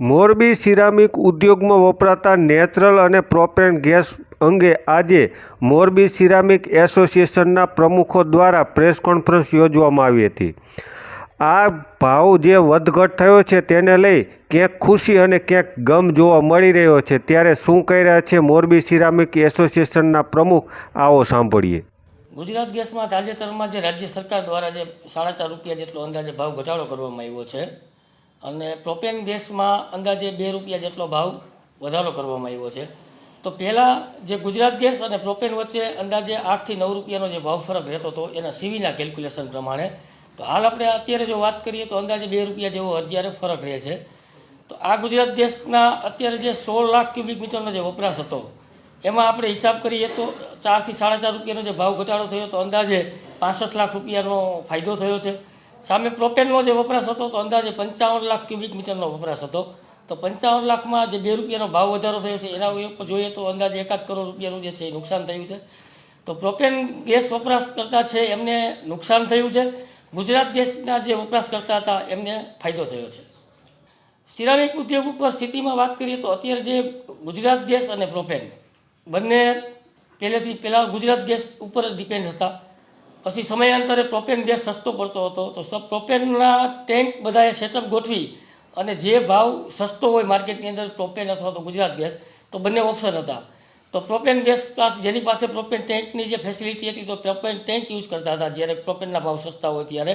Morbi ceramic ઉદ્યોગમાં વપરાતા natural અને પ્રોપેન ગેસ અંગે આજે મોરબી સિરામિક એસોસિએશનના પ્રમુખો દ્વારા પ્રેસ કોન્ફરન્સ યોજવામાં આવી હતી। આ ભાવ જે વધઘટ થયો છે તેને લઈ ક્યાંક ખુશી અને ક્યાંક ગમ જોવા મળી રહ્યો છે। ત્યારે શું કહી રહ્યા છે મોરબી સિરામિક એસોસિએશનના પ્રમુખ, આવો સાંભળીએ। ગુજરાત ગેસમાં તાજેતરમાં જે રાજ્ય સરકાર દ્વારા જે 4.5 રૂપિયા જેટલો અંદાજે ભાવ ઘટાડો કરવામાં આવ્યો છે અને પ્રોપેન ગેસમાં અંદાજે 2 રૂપિયા જેટલો ભાવ વધારો કરવામાં આવ્યો છે। તો પહેલાં જે ગુજરાત ગેસ અને પ્રોપેન વચ્ચે અંદાજે 8 થી 9 રૂપિયાનો જે ભાવ ફરક રહેતો હતો એના સીવીના કેલ્ક્યુલેશન પ્રમાણે, તો હાલ આપણે અત્યારે જો વાત કરીએ તો અંદાજે 2 રૂપિયા જેવો અત્યારે ફરક રહે છે। તો આ ગુજરાત ગેસના અત્યારે જે 16 લાખ ક્યુબિક મીટરનો જે વપરાશ હતો એમાં આપણે હિસાબ કરીએ તો 4 થી 4.5 રૂપિયાનો જે ભાવ ઘટાડો થયો તો અંદાજે 65 લાખ રૂપિયાનો ફાયદો થયો છે। સામે પ્રોપેનનો જે વપરાશ હતો તો અંદાજે 55 લાખ ક્યુબિક મીટરનો વપરાશ હતો। તો 55 લાખમાં જે 2 રૂપિયાનો ભાવ વધારો થયો છે એના ઉપર જોઈએ તો અંદાજે 1 કરોડ રૂપિયાનું જે છે એ નુકસાન થયું છે। તો પ્રોપેન ગેસ વપરાશકર્તા છે એમને નુકસાન થયું છે, ગુજરાત ગેસના જે વપરાશકર્તા હતા એમને ફાયદો થયો છે। સિરામિક ઉદ્યોગ ઉપર સ્થિતિમાં વાત કરીએ તો અત્યારે જે ગુજરાત ગેસ અને પ્રોપેન બંને પહેલાં ગુજરાત ગેસ ઉપર જ ડિપેન્ડ હતા, પછી સમયાંતરે પ્રોપેન ગેસ સસ્તો પડતો હતો તો પ્રોપેનના ટેન્ક બધાએ સેટઅપ ગોઠવી અને જે ભાવ સસ્તો હોય માર્કેટની અંદર પ્રોપેન અથવા તો ગુજરાત ગેસ, તો બંને ઓપ્શન હતા। તો પ્રોપેન ગેસ જેની પાસે પ્રોપેન ટેન્કની જે ફેસિલિટી હતી તો પ્રોપેન ટેન્ક યુઝ કરતા હતા જ્યારે પ્રોપેનના ભાવ સસ્તા હોય ત્યારે।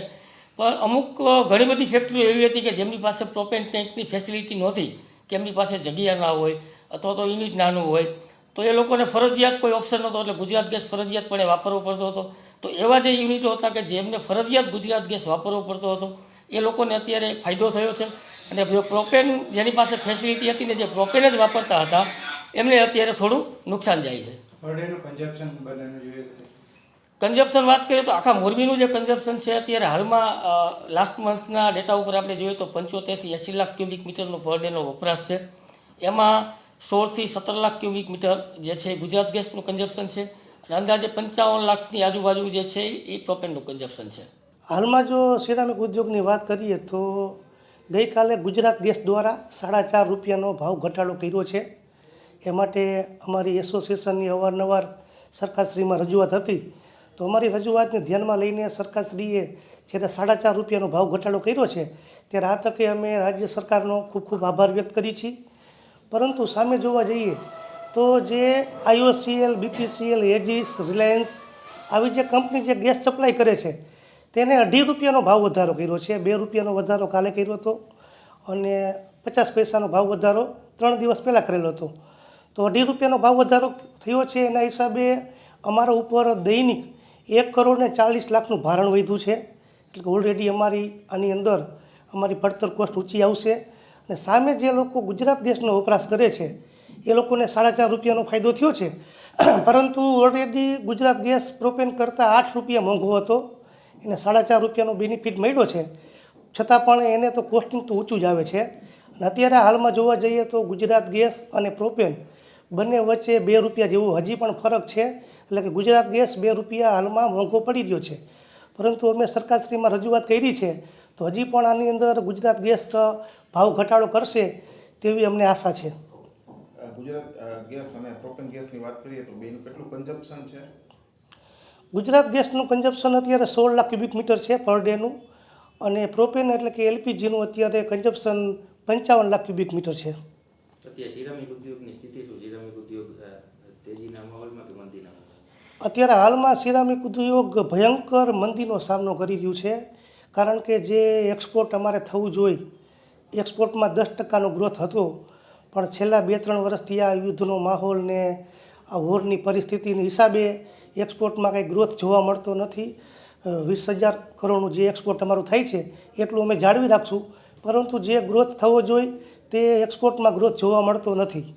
પણ અમુક ઘણી બધી ફેક્ટરીઓ એવી હતી કે જેમની પાસે પ્રોપેન ટેન્કની ફેસિલિટી નહોતી, કે એમની પાસે જગ્યા ના હોય અથવા તો યુનિટ નાનું હોય, તો એ લોકોને ફરજિયાત કોઈ ઓપ્શન નહોતો એટલે ગુજરાત ગેસ ફરજિયાતપણે વાપરવો પડતો હતો। તો એવા જે યુનિટો હતા કે જેમને ફરજિયાત ગુજરાત ગેસ વાપરવો પડતો હતો એ લોકોને અત્યારે ફાયદો થયો છે અને પ્રોપેન જેની પાસે ફેસિલિટી હતી ને જે પ્રોપેન જ વાપરતા હતા એમને અત્યારે થોડું નુકસાન જાય છે। કન્ઝપ્શન વાત કરીએ તો આખા મોરબીનું જે કન્ઝપ્શન છે અત્યારે હાલમાં લાસ્ટ મંથના ડેટા ઉપર આપણે જોઈએ તો 75 થી 80 લાખ ક્યુબિક મીટરનો પર ડેનો વપરાશ છે। એમાં 16 થી 17 લાખ ક્યુબિક મીટર જે છે ગુજરાત ગેસનું કન્ઝપ્શન છે અને અંદાજે 55 લાખની આજુબાજુ જે છે એ પ્રોપેનનું કન્ઝપ્શન છે। હાલમાં જો સિરામિક ઉદ્યોગની વાત કરીએ તો ગઈકાલે ગુજરાત ગેસ દ્વારા 4.5 રૂપિયાનો ભાવ ઘટાડો કર્યો છે। એ માટે અમારી એસોસિએશનની અવારનવાર સરકારશ્રીમાં રજૂઆત હતી, તો અમારી રજૂઆતને ધ્યાનમાં લઈને સરકારશ્રીએ જ્યારે 4.5 રૂપિયાનો ભાવ ઘટાડો કર્યો છે ત્યારે આ તકે અમે રાજ્ય સરકારનો ખૂબ ખૂબ આભાર વ્યક્ત કરી છીએ। પરંતુ સામે જોવા જઈએ તો જે IOCL, BPCL, એજિસ, રિલાયન્સ આવી જે કંપની જે ગેસ સપ્લાય કરે છે તેને 2.5 રૂપિયાનો ભાવ વધારો કર્યો છે। 2 રૂપિયાનો વધારો કાલે કર્યો હતો અને 50 પૈસાનો ભાવ વધારો 3 દિવસ પહેલાં કરેલો હતો। તો 2.5 રૂપિયાનો ભાવ વધારો થયો છે એના હિસાબે અમારા ઉપર દૈનિક 1,40,00,000નું ભારણ વધ્યું છે। એટલે કે ઓલરેડી અમારી આની અંદર અમારી પડતર કોસ્ટ ઊંચી આવશે અને સામે જે લોકો ગુજરાત ગેસનો વપરાશ કરે છે એ લોકોને 4.5 રૂપિયાનો ફાયદો થયો છે, પરંતુ ઓલરેડી ગુજરાત ગેસ પ્રોપેન કરતાં 8 રૂપિયા મોંઘો હતો, એને 4.5 રૂપિયાનો બેનિફિટ મળ્યો છે, છતાં પણ એને તો કોસ્ટિંગ તો ઊંચું જ આવે છે। અને અત્યારે હાલમાં જોવા જઈએ તો ગુજરાત ગેસ અને પ્રોપેન બંને વચ્ચે 2 રૂપિયા જેવો હજી પણ ફરક છે। એટલે કે ગુજરાત ગેસ 2 રૂપિયા હાલમાં મોંઘો પડી રહ્યો છે, પરંતુ અમે સરકારશ્રીમાં રજૂઆત કરી છે તો હજી પણ આની અંદર ગુજરાત ગેસ ભાવ ઘટાડો કરશે તેવી અમને આશા છે। ગુજરાત ગેસ અને પ્રોપેન ગેસની વાત કરીએ તો બેનું કેટલું કન્ઝપ્શન છે? ગુજરાત ગેસનું કન્ઝપ્શન અત્યારે 16 લાખ ક્યુબિક મીટર છે પર ડેનું, અને પ્રોપેન એટલે કે LPGનું અત્યારે કન્ઝપ્શન 55 લાખ ક્યુબિક મીટર છે। અત્યારે સિરામિક ઉદ્યોગની સ્થિતિ શું? સિરામિક ઉદ્યોગ તેજીના માહોલમાં કે મંદીના? અત્યારે હાલમાં સિરામિક ઉદ્યોગ ભયંકર મંદીનો સામનો કરી રહ્યું છે, કારણ કે જે એક્સપોર્ટ અમારે થવું જોઈએ, એક્સપોર્ટમાં 10%નો ગ્રોથ હતો, પણ છેલ્લા 2-3 વર્ષથી આ યુદ્ધનો માહોલ ને આ વોરની પરિસ્થિતિના હિસાબે એક્સપોર્ટમાં કંઈ ગ્રોથ જોવા મળતો નથી। 20,000 કરોડનું જે એક્સપોર્ટ અમારું થાય છે એટલું અમે જાળવી રાખશું, પરંતુ જે ગ્રોથ થવો જોઈએ તે એક્સપોર્ટમાં ગ્રોથ જોવા મળતો નથી।